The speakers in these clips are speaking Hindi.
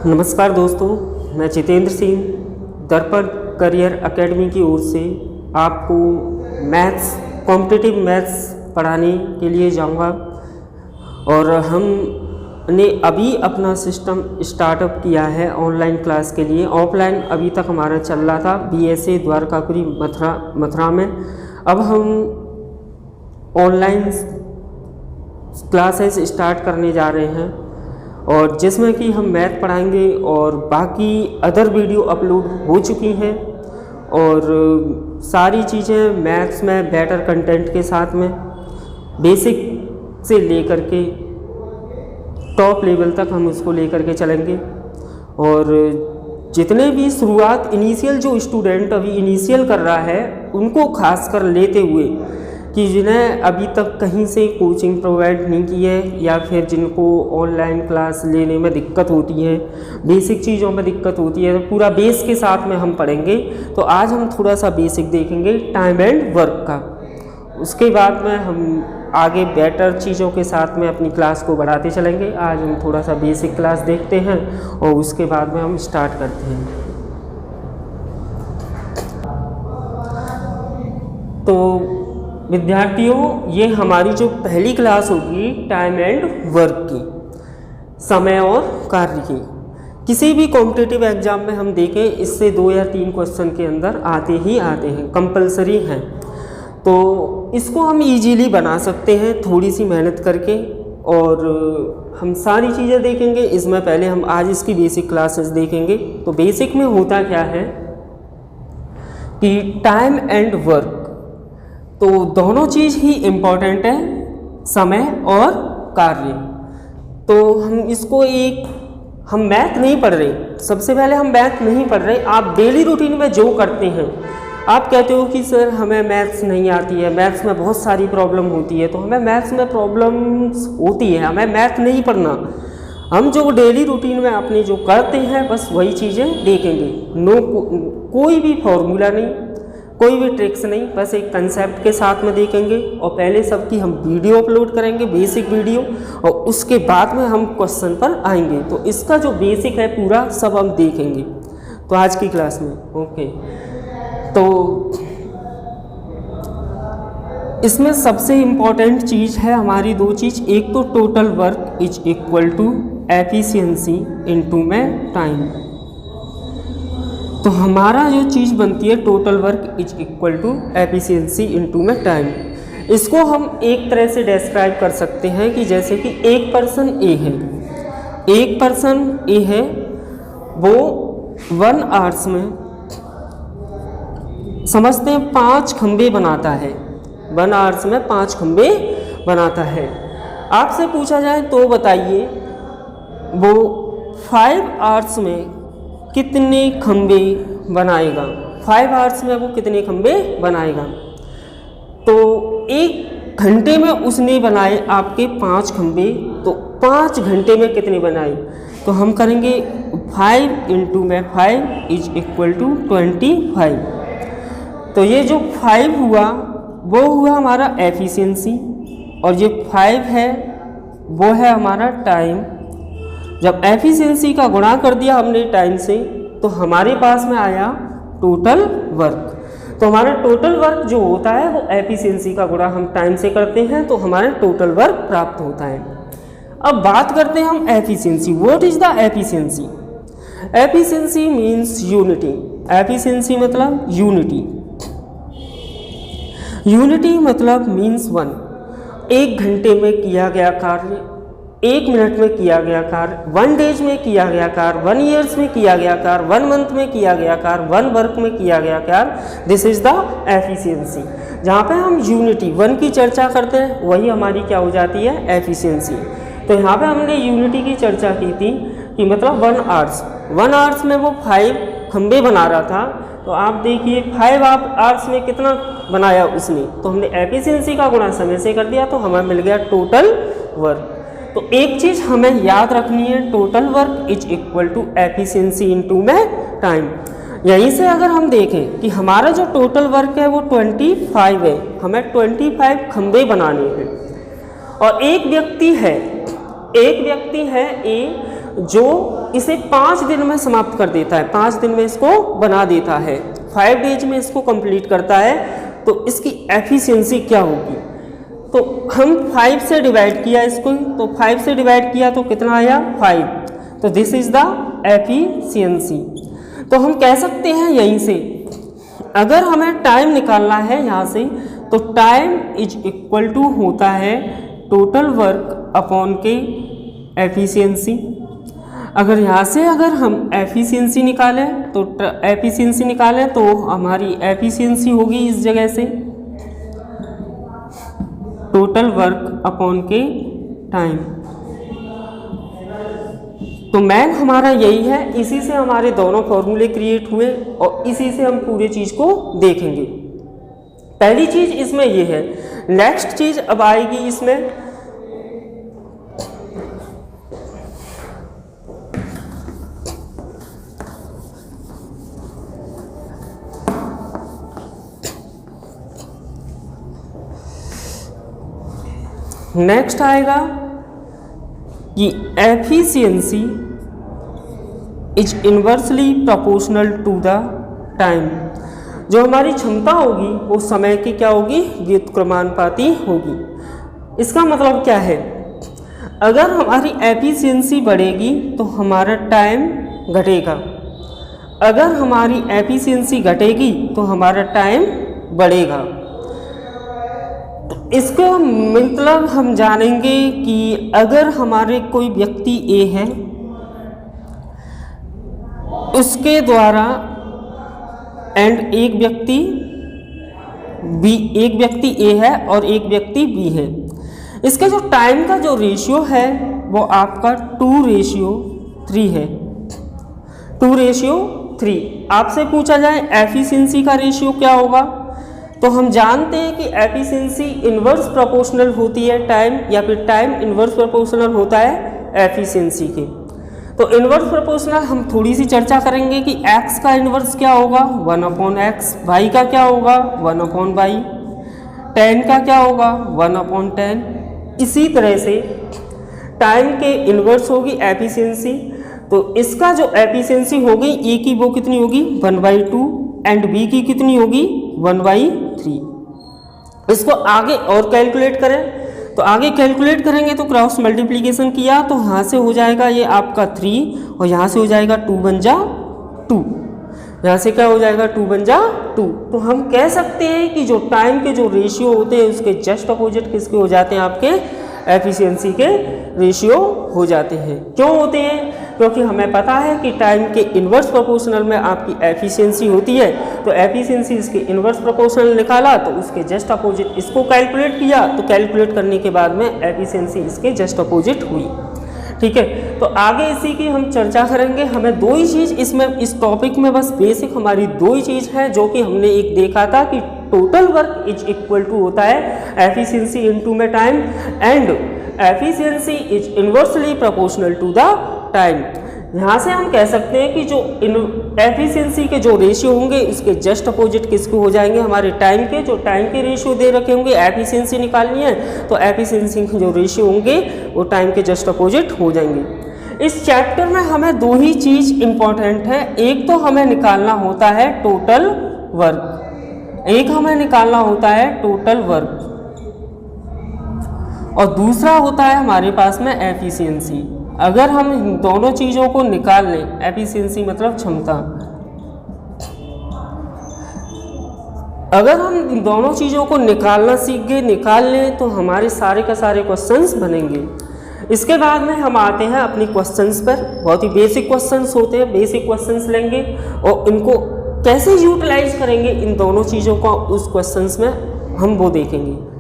नमस्कार दोस्तों, मैं जितेंद्र सिंह दर्पण करियर एकेडमी की ओर से आपको मैथ्स कॉम्पिटिटिव मैथ्स पढ़ाने के लिए जाऊंगा। और हमने अभी अपना सिस्टम स्टार्टअप किया है ऑनलाइन क्लास के लिए। ऑफलाइन अभी तक हमारा चल रहा था BSA द्वारकापुरी मथुरा में। अब हम ऑनलाइन क्लासेस स्टार्ट करने जा रहे हैं और जिसमें कि हम मैथ पढ़ाएंगे और बाकी अदर वीडियो अपलोड हो चुकी हैं और सारी चीज़ें मैथ्स में बेटर कंटेंट के साथ में बेसिक से लेकर के टॉप लेवल तक हम उसको लेकर के चलेंगे। और जितने भी शुरुआत इनिशियल जो स्टूडेंट अभी इनिशियल कर रहा है उनको खास कर लेते हुए कि जिन्हें अभी तक कहीं से कोचिंग प्रोवाइड नहीं की है या फिर जिनको ऑनलाइन क्लास लेने में दिक्कत होती है, बेसिक चीज़ों में दिक्कत होती है, तो पूरा बेस के साथ में हम पढ़ेंगे। तो आज हम थोड़ा सा बेसिक देखेंगे टाइम एंड वर्क का। उसके बाद में हम आगे बेटर चीज़ों के साथ में अपनी क्लास को बढ़ाते चलेंगे। आज हम थोड़ा सा बेसिक क्लास देखते हैं और उसके बाद में हम स्टार्ट करते हैं। तो विद्यार्थियों, ये हमारी जो पहली क्लास होगी टाइम एंड वर्क की, समय और कार्य की। किसी भी कॉम्पिटिटिव एग्जाम में हम देखें इससे 2 या 3 क्वेश्चन के अंदर आते ही आते हैं, कंपलसरी हैं। तो इसको हम इजीली बना सकते हैं थोड़ी सी मेहनत करके। और हम सारी चीज़ें देखेंगे इसमें। पहले हम आज इसकी बेसिक क्लासेस देखेंगे। तो बेसिक में होता क्या है कि टाइम एंड वर्क, तो दोनों चीज़ ही इम्पॉर्टेंट है, समय और कार्य। तो हम इसको हम मैथ नहीं पढ़ रहे, सबसे पहले हम मैथ नहीं पढ़ रहे। आप डेली रूटीन में जो करते हैं, आप कहते हो कि सर हमें मैथ्स नहीं आती है, मैथ्स में बहुत सारी प्रॉब्लम होती है। तो हमें मैथ्स में प्रॉब्लम्स होती है, हमें मैथ नहीं पढ़ना। हम जो डेली रूटीन में अपने जो करते हैं बस वही चीज़ें देखेंगे। कोई भी फॉर्मूला नहीं, कोई भी ट्रिक्स नहीं, बस एक कंसेप्ट के साथ में देखेंगे। और पहले सबकी हम वीडियो अपलोड करेंगे, बेसिक वीडियो, और उसके बाद में हम क्वेश्चन पर आएंगे। तो इसका जो बेसिक है पूरा सब हम देखेंगे तो आज की क्लास में। ओके, तो इसमें सबसे इम्पॉर्टेंट चीज़ है हमारी 2 चीज़। एक तो total work is equal to efficiency into में टाइम। तो हमारा जो चीज़ बनती है total work is equal to efficiency into में टाइम। इसको हम एक तरह से डिस्क्राइब कर सकते हैं कि जैसे कि एक पर्सन ए है, एक पर्सन ए है, वो 1 आवर्स में समझते हैं 5 खंबे बनाता है। 1 आवर्स में 5 खंबे बनाता है। आपसे पूछा जाए तो बताइए वो 5 आवर्स में कितने खंबे बनाएगा। 5 आवर्स में वो कितने खंबे बनाएगा। तो 1 घंटे में उसने बनाए आपके 5 खंबे, तो 5 घंटे में कितने बनाए। तो हम करेंगे 5 इंटू में 5 इज इक्वल टू 25। तो ये जो 5 हुआ वो हुआ हमारा एफिशिएंसी, और ये 5 है वो है हमारा टाइम। जब एफिशिएंसी का गुणा कर दिया हमने टाइम से तो हमारे पास में आया टोटल वर्क। तो हमारा टोटल वर्क जो होता है वो एफिशिएंसी का गुणा हम टाइम से करते हैं तो हमारा टोटल वर्क प्राप्त होता है। अब बात करते हैं हम efficiency. What is the efficiency? Efficiency means unity. Efficiency मतलब यूनिटी। यूनिटी मतलब मीन्स 1। 1 घंटे में किया गया कार्य, 1 मिनट में किया गया कार्य, 1 डेज में किया गया कार्य, 1 ईयर्स में किया गया कार्य, 1 मंथ में किया गया कार्य, 1 वर्क में किया गया कार्य। This is the efficiency. जहाँ पे हम यूनिटी 1 की चर्चा करते हैं वही हमारी क्या हो जाती है, एफिशिएंसी। तो यहाँ पे हमने यूनिटी की चर्चा की थी कि मतलब 1 आवर्स में वो 5 खंबे बना रहा था। तो आप देखिए 5 आवर्स में कितना बनाया उसने, तो हमने एफिशिएंसी का गुणा समय से कर दिया तो हमें मिल गया टोटल वर्क। तो एक चीज़ हमें याद रखनी है, total work is equal to efficiency into में टाइम। यहीं से अगर हम देखें कि हमारा जो टोटल वर्क है वो 25 है, हमें 25 खंबे बनाने हैं। और एक व्यक्ति है ए जो इसे 5 दिन में समाप्त कर देता है, 5 दिन में इसको बना देता है, 5 डेज में इसको कंप्लीट करता है, तो इसकी एफिशिएंसी क्या होगी। तो हम 5 से डिवाइड किया इसको, तो 5 से डिवाइड किया तो कितना आया 5, तो दिस इज द एफिशिएंसी। तो हम कह सकते हैं यहीं से अगर हमें टाइम निकालना है यहाँ से, तो टाइम इज इक्वल टू होता है टोटल वर्क अपॉन के एफिशिएंसी। अगर यहाँ से अगर हम एफिशिएंसी निकालें तो हमारी एफिशिएंसी होगी इस जगह से टोटल वर्क अपॉन के टाइम। तो मैन हमारा यही है, इसी से हमारे दोनों फॉर्मूले क्रिएट हुए और इसी से हम पूरी चीज़ को देखेंगे। पहली चीज़ इसमें ये है। नेक्स्ट चीज़ अब आएगी इसमें नेक्स्ट आएगा कि efficiency is inversely proportional to the time. जो हमारी क्षमता होगी वो समय की क्या होगी, व्युत्क्रमानुपाती होगी। इसका मतलब क्या है, अगर हमारी एफिशिएंसी बढ़ेगी तो हमारा टाइम घटेगा, अगर हमारी एफिशिएंसी घटेगी तो हमारा टाइम बढ़ेगा। इसको मतलब हम जानेंगे कि अगर हमारे कोई व्यक्ति ए है, उसके द्वारा एंड एक व्यक्ति ए है और एक व्यक्ति बी है, इसके जो टाइम का जो रेशियो है वो आपका 2:3 है, 2:3। आपसे पूछा जाए एफिशिएंसी का रेशियो क्या होगा, तो हम जानते हैं कि एफिशिएंसी इन्वर्स प्रोपोर्शनल होती है टाइम, या फिर टाइम इन्वर्स प्रोपोर्शनल होता है एफिशिएंसी के। तो इन्वर्स प्रोपोर्शनल हम थोड़ी सी चर्चा करेंगे कि x का इन्वर्स क्या होगा 1/x, y का क्या होगा 1/y, 10 का क्या होगा 1/10। इसी तरह से टाइम के इन्वर्स होगी एफिशिएंसी, तो इसका जो एफिशिएंसी होगी ए की वो कितनी होगी 1/2 एंड बी की कितनी होगी 1/3। इसको आगे और कैलकुलेट करें, तो आगे कैलकुलेट करेंगे तो क्रॉस मल्टीप्लिकेशन किया तो यहाँ से हो जाएगा ये आपका 3 और यहाँ से हो जाएगा 2 बन जा 2, यहाँ से क्या हो जाएगा 2 बन जा 2। तो हम कह सकते हैं कि जो टाइम के जो रेशियो होते हैं उसके जस्ट अपोजिट किसके हो जाते हैं, आपके एफिशिएंसी के रेशियो हो जाते हैं। क्यों होते हैं, क्योंकि हमें पता है कि टाइम के इन्वर्स प्रोपोर्शनल में आपकी एफिशिएंसी होती है, तो एफिशिएंसी इसके इन्वर्स प्रोपोर्शनल निकाला तो उसके जस्ट अपोजिट इसको कैलकुलेट किया, तो कैलकुलेट करने के बाद में एफिशिएंसी इसके जस्ट अपोजिट हुई। ठीक है, तो आगे इसी की हम चर्चा करेंगे। हमें 2 ही चीज़ इसमें इस टॉपिक में बस बेसिक हमारी 2 ही चीज़ है, जो कि हमने एक देखा था कि total work is equal to होता है एफिशिएंसी इनटू में time, and efficiency is inversely proportional to the time. यहाँ से हम कह सकते हैं कि जो एफिशिएंसी के जो रेशियो होंगे उसके जस्ट अपोजिट किसको हो जाएंगे, हमारे टाइम के। जो टाइम के रेशियो दे रखे होंगे, एफिशिएंसी निकालनी है तो एफिशिएंसी के जो रेशियो होंगे वो टाइम के जस्ट अपोजिट हो जाएंगे। इस चैप्टर में हमें 2 ही चीज़ इंपॉर्टेंट है, एक तो हमें निकालना होता है टोटल वर्क, एक हमें निकालना होता है टोटल वर्क, और दूसरा होता है हमारे पास में एफिशिएंसी। अगर हम इन दोनों चीज़ों को निकाल लें, एफिशिएंसी मतलब क्षमता, अगर हम इन दोनों चीज़ों को निकालना सीख गए, निकाल लें, तो हमारे सारे का सारे क्वेश्चंस बनेंगे। इसके बाद में हम आते हैं अपनी क्वेश्चंस पर। बहुत ही बेसिक क्वेश्चंस होते हैं, बेसिक क्वेश्चंस लेंगे और इनको कैसे यूटिलाइज करेंगे इन दोनों चीज़ों को उस क्वेश्चंस में हम वो देखेंगे।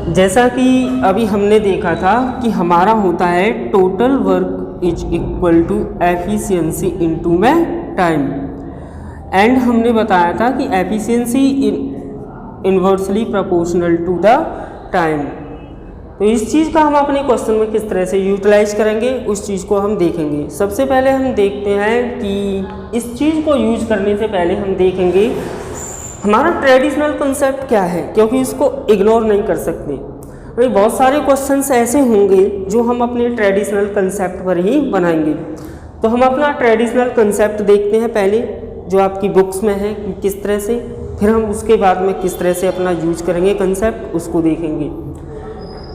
जैसा कि अभी हमने देखा था कि हमारा होता है total work is equal to efficiency into में टाइम, एंड हमने बताया था कि efficiency inversely proportional to the time. तो इस चीज़ का हम अपने क्वेश्चन में किस तरह से यूटिलाइज करेंगे उस चीज़ को हम देखेंगे। सबसे पहले हम देखते हैं कि इस चीज़ को यूज करने से पहले हम देखेंगे हमारा ट्रेडिशनल कंसेप्ट क्या है, क्योंकि इसको इग्नोर नहीं कर सकते। भाई बहुत सारे क्वेश्चंस ऐसे होंगे जो हम अपने ट्रेडिशनल कंसेप्ट पर ही बनाएंगे। तो हम अपना ट्रेडिशनल कंसेप्ट देखते हैं पहले, जो आपकी बुक्स में है कि किस तरह से, फिर हम उसके बाद में किस तरह से अपना यूज करेंगे कंसेप्ट, उसको देखेंगे।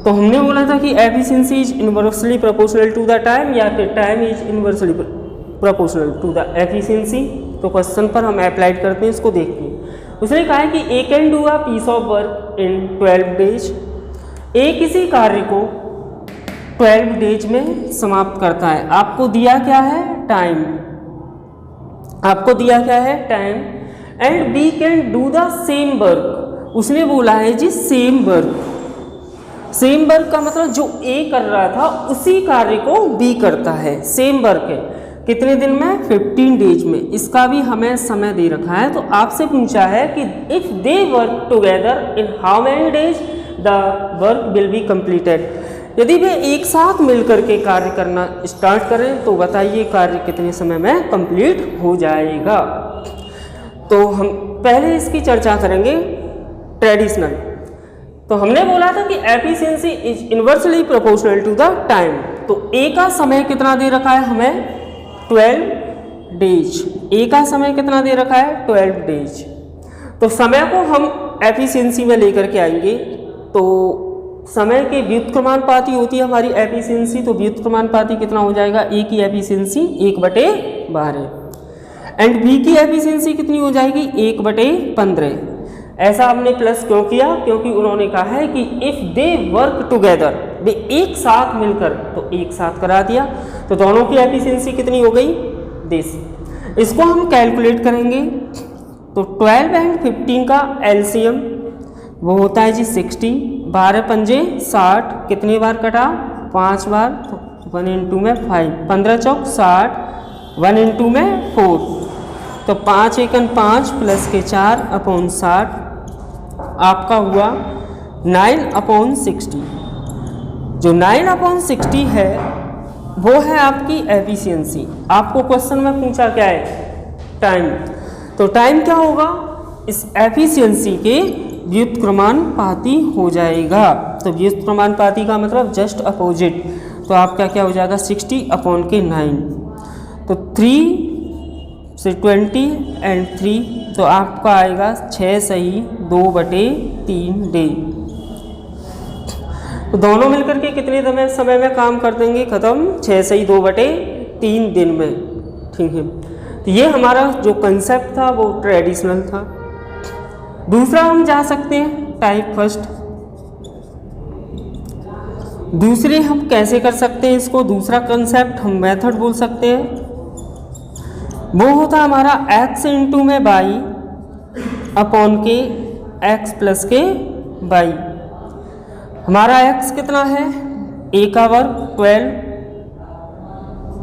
तो हमने बोला था कि efficiency is inversely proportional to the time, या फिर time is inversely proportional to the efficiency. तो क्वेश्चन पर हम अप्लाइड करते हैं, इसको देखते हैं। उसने कहा है कि A can do a piece of work in 12 days. A किसी कार्य को 12 डेज में समाप्त करता है। आपको दिया क्या है? टाइम। आपको दिया क्या है? Time. And B can do the same work. उसने बोला है जी सेम वर्क। सेम वर्क का मतलब जो ए कर रहा था उसी कार्य को बी करता है। सेम वर्क है कितने दिन में? 15 डेज में। इसका भी हमें समय दे रखा है। तो आपसे पूछा है कि if they work together in how many days the work will be completed. यदि वे एक साथ मिलकर के कार्य करना स्टार्ट करें तो बताइए कार्य कितने समय में कंप्लीट हो जाएगा। तो हम पहले इसकी चर्चा करेंगे ट्रेडिशनल। तो हमने बोला था कि efficiency is inversely proportional to the time. तो ए का समय कितना दे रखा है हमें? 12 डेज। ए का समय कितना दे रखा है? 12 डेज। तो समय को हम एफिशिएंसी में लेकर के आएंगे। तो समय के व्युत्क्रमानुपाती होती है हमारी एफिशिएंसी। तो व्युत्क्रमानुपाती कितना हो जाएगा? ए की एफिशिएंसी 1/12। एंड बी की एफिशिएंसी कितनी हो जाएगी? 1/15। ऐसा हमने प्लस क्यों किया? क्योंकि उन्होंने कहा है कि इफ़ दे वर्क टुगेदर, वे एक साथ मिलकर, तो एक साथ करा दिया। तो दोनों की एफिशिएंसी कितनी हो गई? 10। इसको हम कैलकुलेट करेंगे। तो 12 एंड 15 का एलसीएम वो होता है जी 60। 12 पंजे 60। कितनी बार कटा? 5 बार। तो 1 × में 5। 15 चौक 60। 1 × में 4। तो 5 एकन 5 प्लस के 4/60 आपका हुआ 9/60। जो 9/60 है वो है आपकी एफिशिएंसी। आपको क्वेश्चन में पूछा क्या है? टाइम। तो टाइम क्या होगा? इस एफिशिएंसी के व्युत्क्रमानुपाती हो जाएगा। तो व्युत्क्रमानुपाती का मतलब जस्ट अपोजिट। तो आपका क्या हो जाएगा? 60/9। तो 3 से 20 एंड 3, तो आपका आएगा 6 सही 2/3 डे। तो दोनों मिलकर के कितने समय में काम कर देंगे खत्म? 6 सही 2/3 दिन में। ठीक है। तो ये हमारा जो कंसेप्ट था वो ट्रेडिशनल था। दूसरा हम जा सकते हैं टाइप फर्स्ट। दूसरे हम कैसे कर सकते हैं इसको? दूसरा कंसेप्ट हम मेथड बोल सकते हैं। वो होता है हमारा x × में y अपॉन के x प्लस के y। हमारा x कितना है? a का वर्ग 12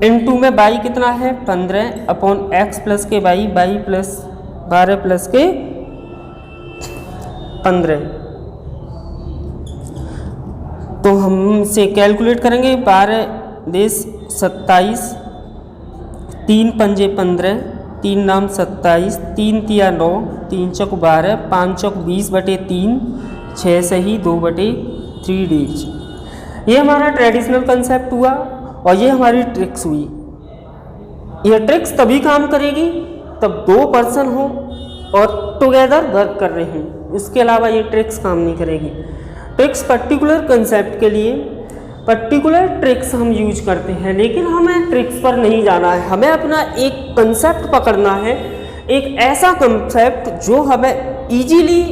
× में y कितना है? 15 अपॉन x प्लस के y प्लस 12 प्लस के 15। तो हम से कैलकुलेट करेंगे। 12 देश 27, 3 पंजे 15, 3 नाम 27, 3 तिया 9, 3 चौक 12, 5 चौक 20/3, 6 सही 2/3 डेज। ये हमारा ट्रेडिशनल कंसेप्ट हुआ और ये हमारी ट्रिक्स हुई। ये ट्रिक्स तभी काम करेगी तब 2 पर्सन हो और टुगेदर वर्क कर रहे हैं। उसके अलावा ये ट्रिक्स काम नहीं करेगी। ट्रिक्स पर्टिकुलर कंसेप्ट के लिए पर्टिकुलर ट्रिक्स हम यूज करते हैं, लेकिन हमें ट्रिक्स पर नहीं जाना है। हमें अपना एक कंसेप्ट पकड़ना है, एक ऐसा कंसेप्ट जो हमें इजीली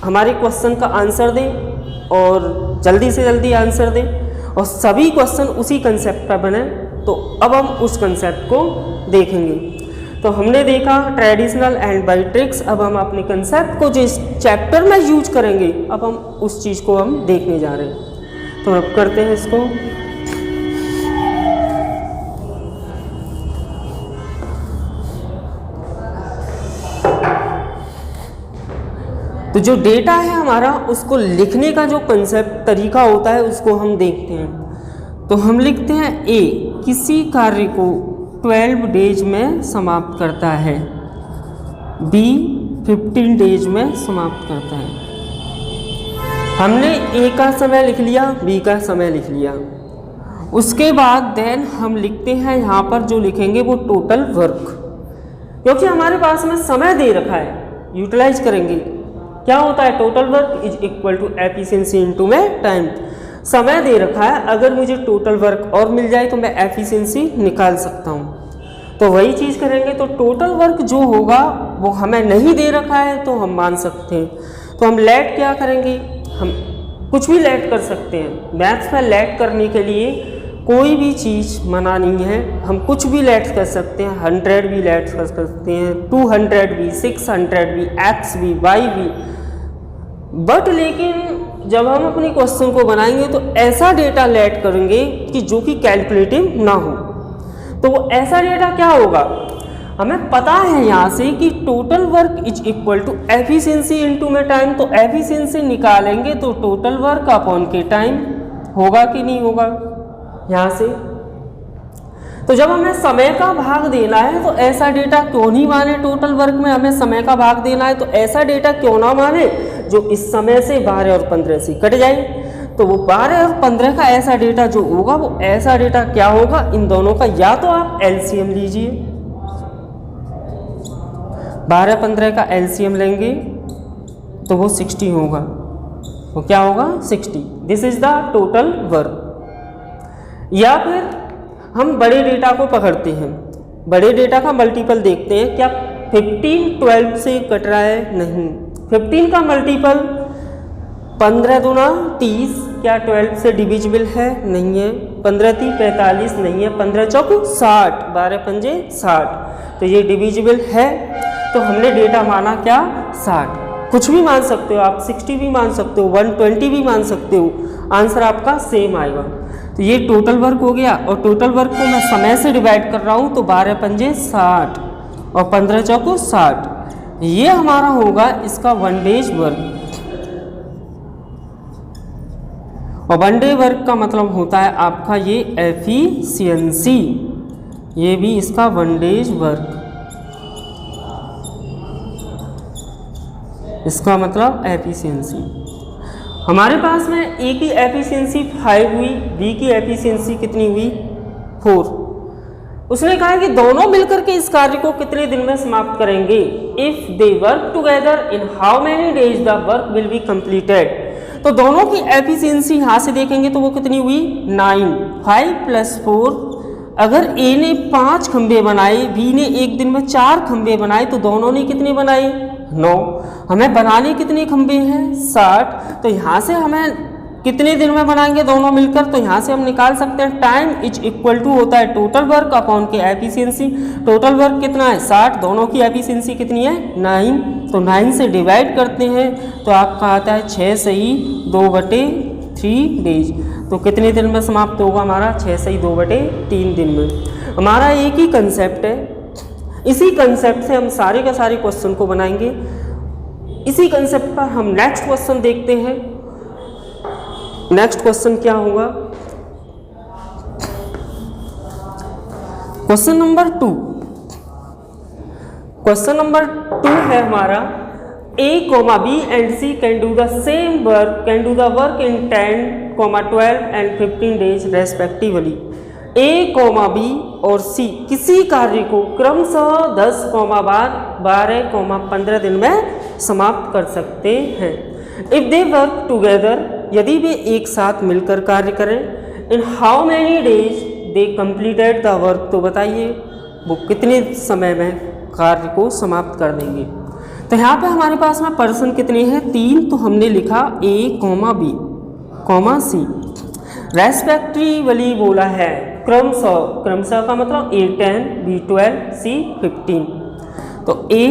हमारे क्वेश्चन का आंसर दे और जल्दी से जल्दी आंसर दे और सभी क्वेश्चन उसी कंसेप्ट पर बने। तो अब हम उस कंसेप्ट को देखेंगे। तो हमने देखा ट्रेडिशनल एंड बाई ट्रिक्स। अब हम अपने कंसेप्ट को जिस चैप्टर में यूज करेंगे अब हम उस चीज़ को हम देखने जा रहे हैं। तो अब करते हैं इसको। तो जो डेटा है हमारा उसको लिखने का जो कंसेप्ट तरीका होता है उसको हम देखते हैं। तो हम लिखते हैं ए किसी कार्य को 12 डेज में समाप्त करता है, बी 15 डेज में समाप्त करता है। हमने ए का समय लिख लिया, बी का समय लिख लिया, उसके बाद देन हम लिखते हैं यहाँ पर जो लिखेंगे वो टोटल वर्क, क्योंकि हमारे पास में समय दे रखा है, यूटिलाइज करेंगे। क्या होता है, total work is equal to efficiency into में टाइम। समय दे रखा है, अगर मुझे टोटल वर्क और मिल जाए तो मैं एफिशिएंसी निकाल सकता हूँ, तो वही चीज़ करेंगे। तो टोटल वर्क जो होगा वो हमें नहीं दे रखा है तो हम मान सकते हैं, तो हम लेट क्या करेंगे, हम कुछ भी लेट कर सकते हैं। मैथ्स में लेट करने के लिए कोई भी चीज़ मना नहीं है, हम कुछ भी लेट कर सकते हैं, 100 भी लेट कर सकते हैं, 200 भी, 600 भी, x भी, y भी, बट लेकिन जब हम अपनी क्वेश्चन को बनाएंगे तो ऐसा डेटा लेट करेंगे कि जो कि कैलकुलेटिव ना हो। तो वो ऐसा डेटा क्या होगा, हमें पता है यहाँ से कि total work is equal to efficiency into में टाइम, तो एफिशिएंसी निकालेंगे तो टोटल वर्क अपॉन के टाइम होगा कि नहीं होगा यहाँ से। तो जब हमें समय का भाग देना है तो ऐसा डेटा क्यों नहीं माने, टोटल वर्क में हमें समय का भाग देना है तो ऐसा डेटा क्यों ना माने जो इस समय से 12 और 15 से कट जाए। तो वो 12 और 15 का ऐसा डेटा जो होगा वो ऐसा डेटा क्या होगा, इन दोनों का या तो आप एलसीएम लीजिए, 12-15 का एलसीएम लेंगे तो वो 60 होगा, वो क्या होगा 60, this is the total work. या फिर हम बड़े डेटा को पकड़ते हैं, बड़े डेटा का मल्टीपल देखते हैं, क्या 15 12 से कट रहा है, नहीं, 15 का मल्टीपल 15 दूना 30, क्या 12 से डिविजिबल है, नहीं है, 15 3 45 नहीं है, 15 चौक 60, 12 पंजे 60, तो ये डिविजिबल है, तो हमने डेटा माना क्या 60। कुछ भी मान सकते हो आप, 60 भी मान सकते हो, 120 भी मान सकते हो, आंसर आपका सेम आएगा। तो ये टोटल वर्क हो गया, और टोटल वर्क को मैं समय से डिवाइड कर रहा हूँ तो 12 पंजे 60 और 15 चौको 60, ये हमारा होगा इसका वन डेज वर्क। और वन डे वर्क का मतलब होता है आपका ये एफिशिएंसी, ये भी इसका वन डेज वर्क, इसका मतलब एफिशिएंसी। हमारे पास में ए की एफिशिएंसी 5 हुई, बी की एफिशिएंसी कितनी हुई 4। उसने कहा कि दोनों मिलकर के इस कार्य को कितने दिन में समाप्त करेंगे, if they work together in how many days the work will be completed. तो दोनों की एफिशिएंसी यहाँ से देखेंगे तो वो कितनी हुई 9, 5 + 4। अगर ए ने 5 खंबे बनाए, बी ने एक दिन में 4 खंबे बनाए, तो दोनों ने कितने बनाए 9। हमें बनाने कितने खंबे हैं 60, तो यहाँ से हमें कितने दिन में बनाएंगे दोनों मिलकर, तो यहाँ से हम निकाल सकते हैं टाइम इज इक्वल टू होता है टोटल वर्क अपॉन के एफिशिएंसी। टोटल वर्क कितना है 60, दोनों की एफिशिएंसी कितनी है 9, तो 9 से डिवाइड करते हैं तो आपका आता है 6 सही 2/3 डेज। तो कितने दिन में समाप्त होगा हमारा 6 सही 2/3 दिन में। हमारा एक ही कंसेप्ट है, इसी कंसेप्ट से हम सारे का सारे क्वेश्चन को बनाएंगे। इसी कंसेप्ट पर हम नेक्स्ट क्वेश्चन देखते हैं। नेक्स्ट क्वेश्चन क्या होगा, क्वेश्चन नंबर 2। क्वेश्चन नंबर 2 है हमारा A, B and C can do the same work, can do the work in 10, 12 and 15 days respectively. A, B और C किसी कार्य को क्रमशः 10, 12, 15 दिन में समाप्त कर सकते हैं। If they work together, यदि वे एक साथ मिलकर कार्य करें, in how many days they completed the work, तो बताइए वो कितने समय में कार्य को समाप्त कर देंगे। तो यहाँ पे हमारे पास में पर्सन कितने हैं 3, तो हमने लिखा A, B, C रेस्पेक्टिवली बोला है क्रमशः। क्रमशः का मतलब A 10, B 12, C 15। तो A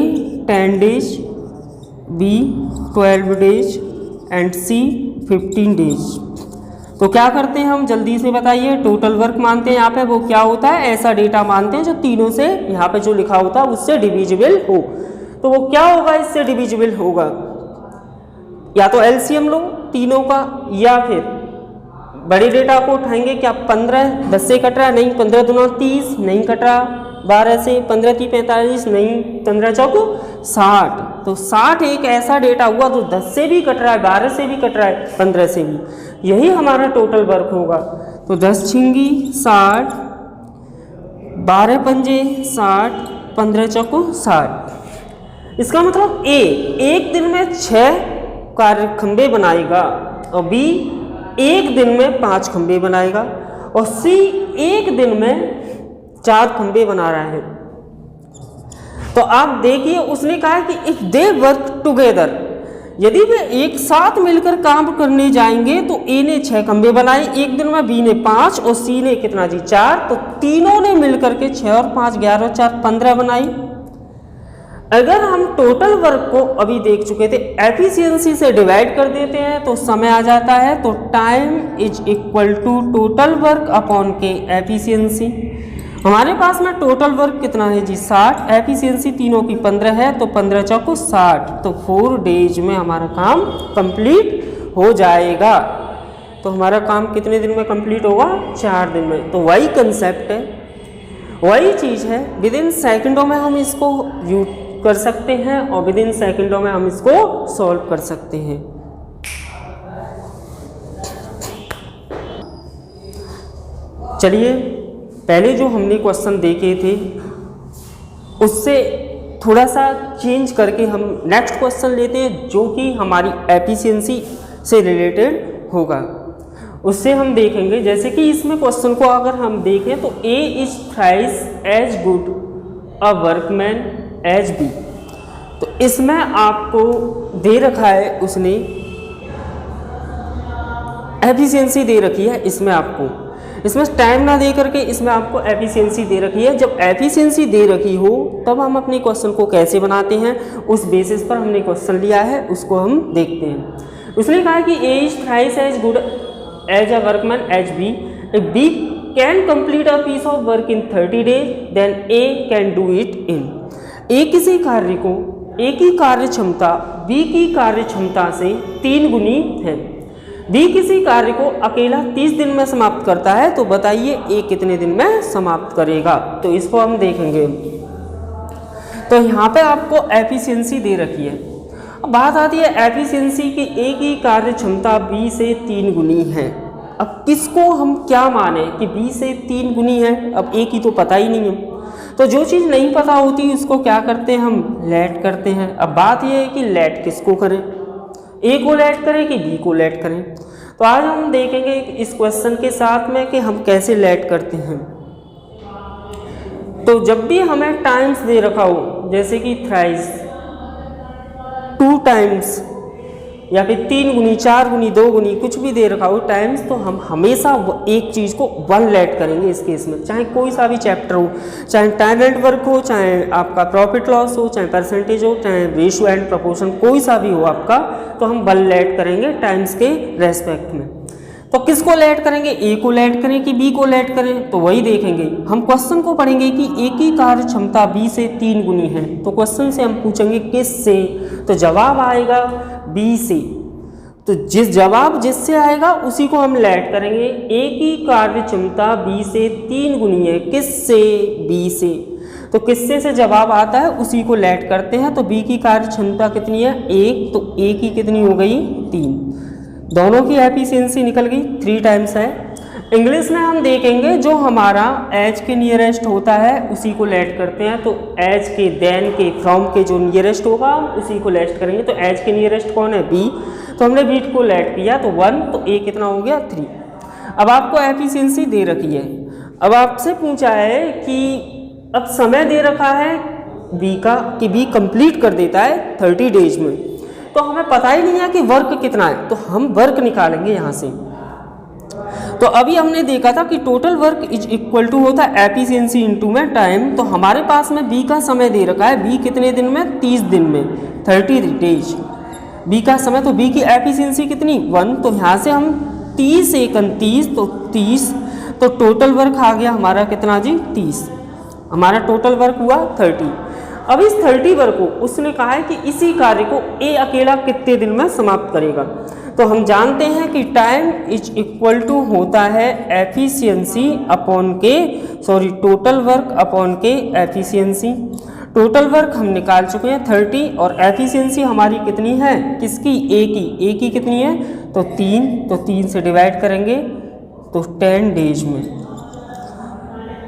10 days, B 12 days and C 15 days. तो क्या करते हैं हम जल्दी से बताइए, टोटल वर्क मानते हैं यहाँ पे, वो क्या होता है ऐसा डेटा मानते हैं जो तीनों से यहाँ पे जो लिखा होता है उससे डिविजिबल हो। तो वो क्या होगा इससे डिविजिबल होगा, या तो एलसीएम लो तीनों का, या फिर बड़े डेटा को उठाएंगे। क्या 15 10 से कट रहा है, नहीं, 15 दूना 30 नहीं कट रहा, 12 से 15 की 45 नहीं, 15 चौको 60। तो 60 एक ऐसा डेटा हुआ तो 10 से भी कट रहा है, 12 से भी कट रहा है, 15 से भी, यही हमारा टोटल वर्क होगा। तो 10 छिंगी 60, 12 पंजे 60, 15 चौको 60। इसका मतलब ए एक दिन में 6 कार्य खंबे बनाएगा और बी एक दिन में 5 खंबे बनाएगा और सी एक दिन में 4 खंबे बना रहा है। तो आप देखिए उसने कहा कि इफ दे वर्क टुगेदर, यदि वे एक साथ मिलकर काम करने जाएंगे तो ए ने 6 खंबे बनाए एक दिन में, बी ने 5 और सी ने कितना जी 4। तो तीनों ने मिलकर के 6 और 5 11 और 4 15 बनाई। अगर हम टोटल वर्क को अभी देख चुके थे एफिशिएंसी से डिवाइड कर देते हैं तो समय आ जाता है। तो time is equal to total work upon के एफिशिएंसी। हमारे पास में टोटल वर्क कितना है जी 60, एफिशिएंसी तीनों की 15 है तो 15 चौको 60। तो 4 डेज में हमारा काम कंप्लीट हो जाएगा। तो हमारा काम कितने दिन में कंप्लीट होगा? 4 दिन में। तो वही कंसेप्ट है, वही चीज़ है, विद इन सेकेंडों में हम इसको यूज कर सकते हैं और विद इन सेकेंडों में हम इसको सॉल्व कर सकते हैं। चलिए पहले जो हमने क्वेश्चन देखे थे उससे थोड़ा सा चेंज करके हम नेक्स्ट क्वेश्चन लेते हैं जो कि हमारी एफिशिएंसी से रिलेटेड होगा। उससे हम देखेंगे जैसे कि इसमें क्वेश्चन को अगर हम देखें तो A is thrice as good a workman as B. तो इसमें आपको दे रखा है, उसने एफिशिएंसी दे रखी है, इसमें आपको इसमें टाइम ना दे करके इसमें आपको एफिशिएंसी दे रखी है। जब एफिशिएंसी दे रखी हो तब हम अपने क्वेश्चन को कैसे बनाते हैं, उस बेसिस पर हमने क्वेश्चन लिया है, उसको हम देखते हैं। उसने कहा कि A is thrice as good as a workman as B, if B can complete a piece of work in 30 days then A can do it in. A किसी कार्य को ए की कार्य क्षमता बी की कार्य क्षमता से 3 गुनी है। बी किसी कार्य को अकेला 30 दिन में समाप्त करता है, तो बताइए ए कितने दिन में समाप्त करेगा। तो इसको हम देखेंगे। तो यहाँ पे आपको एफिशिएंसी दे रखी है। अब बात आती है एफिशिएंसी की, ए की कार्य क्षमता बी से 3 गुनी है। अब किसको हम क्या माने कि बी से 3 गुनी है, अब ए की तो पता ही नहीं है। तो जो चीज़ नहीं पता होती उसको क्या करते हैं हम लेट करते हैं। अब बात यह है कि लेट किसको करें, ए को लेट करें कि बी को लेट करें। तो आज हम देखेंगे इस क्वेश्चन के साथ में कि हम कैसे लेट करते हैं। तो जब भी हमें टाइम्स दे रखा हो जैसे कि थ्राइस 2 टाइम्स या फिर 3 गुनी 4 गुनी 2 गुनी कुछ भी दे रखा हो टाइम्स, तो हम हमेशा एक चीज़ को 1 लेट करेंगे इस केस में। चाहे कोई सा भी चैप्टर हो, चाहे टाइम एंड वर्क हो, चाहे आपका प्रॉफिट लॉस हो, चाहे परसेंटेज हो, चाहे रेशियो एंड प्रोपोर्शन, कोई सा भी हो आपका, तो हम 1 लेट करेंगे टाइम्स के रेस्पेक्ट में। तो किसको लेट करेंगे, ए को लेट करें कि बी को लेट करें, तो वही देखेंगे। हम क्वेश्चन को पढ़ेंगे कि ए की कार्य क्षमता बी से 3 गुनी है, तो क्वेश्चन से हम पूछेंगे किस से, तो जवाब आएगा बी से। तो जवाब जिससे आएगा उसी को हम लेट करेंगे। ए की कार्य क्षमता बी से 3 गुनी है, किससे, बी से। तो किससे से जवाब आता है उसी को लेट करते हैं। तो बी की कार्य क्षमता कितनी है 1, तो ए की कितनी हो गई 3। दोनों की एफिशिएंसी निकल गई, 3 टाइम्स है। इंग्लिश में हम देखेंगे जो हमारा एज के नियरेस्ट होता है उसी को लेट करते हैं। तो एज के, देन के, फ्रॉम के जो नियरेस्ट होगा हम उसी को लेट करेंगे। तो एज के नियरेस्ट कौन है, बी, तो हमने बी को लेट किया तो 1, तो ए कितना हो गया 3। अब आपको एफिशिएंसी दे रखी है। अब आपसे पूछा है कि अब समय दे रखा है बी का कि बी कंप्लीट कर देता है 30 डेज में, तो हमें पता ही नहीं है कि वर्क कितना है, तो हम वर्क निकालेंगे यहाँ से। तो अभी हमने देखा था कि total work is equal to होता है एफिशिएंसी इनटू में टाइम। तो हमारे पास में बी का समय दे रखा है, बी कितने दिन में 30 दिन में, 30 डेज बी का समय। तो बी की एफिशिएंसी कितनी 1, तो यहाँ से हम 30 × 30, तो 30, तो टोटल वर्क आ गया हमारा कितना जी 30, हमारा टोटल वर्क हुआ 30। अब इस 30 वर्क को उसने कहा है कि इसी कार्य को ए अकेला कितने दिन में समाप्त करेगा। तो हम जानते हैं कि टाइम इज इक्वल टू होता है एफिशिएंसी अपॉन के टोटल वर्क अपॉन के एफिशिएंसी। टोटल वर्क हम निकाल चुके हैं 30 और एफिशिएंसी हमारी कितनी है, किसकी, ए की कितनी है, तो 3, तो 3 से डिवाइड करेंगे तो 10 डेज में।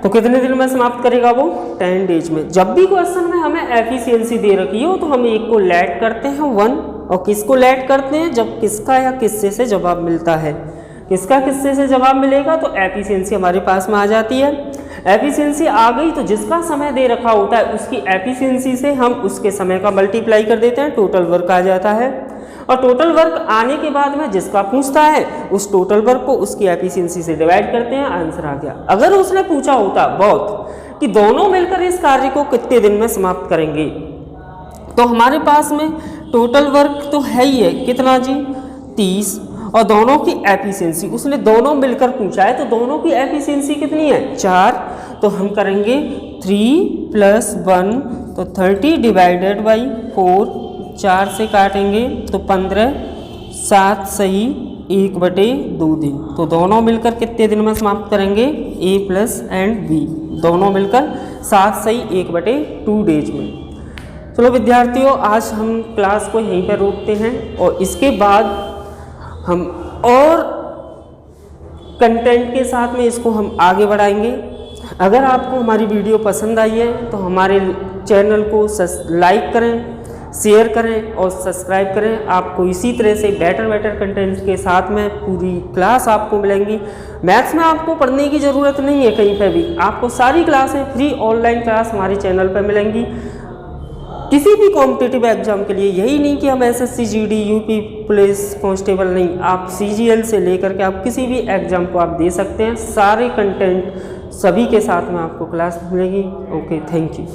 तो कितने दिन में समाप्त करेगा वो, 10 डेज में। जब भी क्वेश्चन में हमें एफिशिएंसी दे रखी हो तो हम एक को लेट करते हैं 1 और किसको लेट करते हैं, जब किसका या किससे से जवाब मिलता है, किसका किससे से जवाब मिलेगा तो एफिशिएंसी हमारे पास में आ जाती है। एफिशिएंसी आ गई तो जिसका समय दे रखा होता है उसकी एफिशिएंसी से हम उसके समय का मल्टीप्लाई कर देते हैं, टोटल वर्क आ जाता है। और टोटल वर्क आने के बाद में जिसका पूछता है उस टोटल वर्क को उसकी एफिशिएंसी से डिवाइड करते हैं, आंसर आ गया। अगर उसने पूछा होता बहुत कि दोनों मिलकर इस कार्य को कितने दिन में समाप्त करेंगे, तो हमारे पास में टोटल वर्क तो है ही है, कितना जी, 30, और दोनों की एफिशिएंसी उसने दोनों मिलकर पूछा है तो दोनों की एफिशिएंसी कितनी है, 4। तो हम करेंगे 3 + 1 तो 30 डिवाइडेड बाई 4, 4 से काटेंगे तो 15, 7 सही 1/2 दिन। तो दोनों मिलकर कितने दिन में समाप्त करेंगे, ए प्लस एंड बी, दोनों मिलकर 7 सही 1/2 डेज में। चलो विद्यार्थियों, आज हम क्लास को यहीं पर रोकते हैं और इसके बाद हम और कंटेंट के साथ में इसको हम आगे बढ़ाएंगे। अगर आपको हमारी वीडियो पसंद आई है तो हमारे चैनल को लाइक करें, शेयर करें और सब्सक्राइब करें। आपको इसी तरह से बेटर कंटेंट के साथ में पूरी क्लास आपको मिलेंगी। मैथ्स में आपको पढ़ने की ज़रूरत नहीं है कहीं पर भी, आपको सारी क्लासें फ्री ऑनलाइन क्लास हमारे चैनल पर मिलेंगी। किसी भी कॉम्पिटिटिव एग्जाम के लिए, यही नहीं कि हम SSC GD UP police constable नहीं, आप सीजीएल से लेकर के आप किसी भी एग्जाम को आप दे सकते हैं। सारे कंटेंट सभी के साथ में आपको क्लास मिलेगी। Okay, thank you.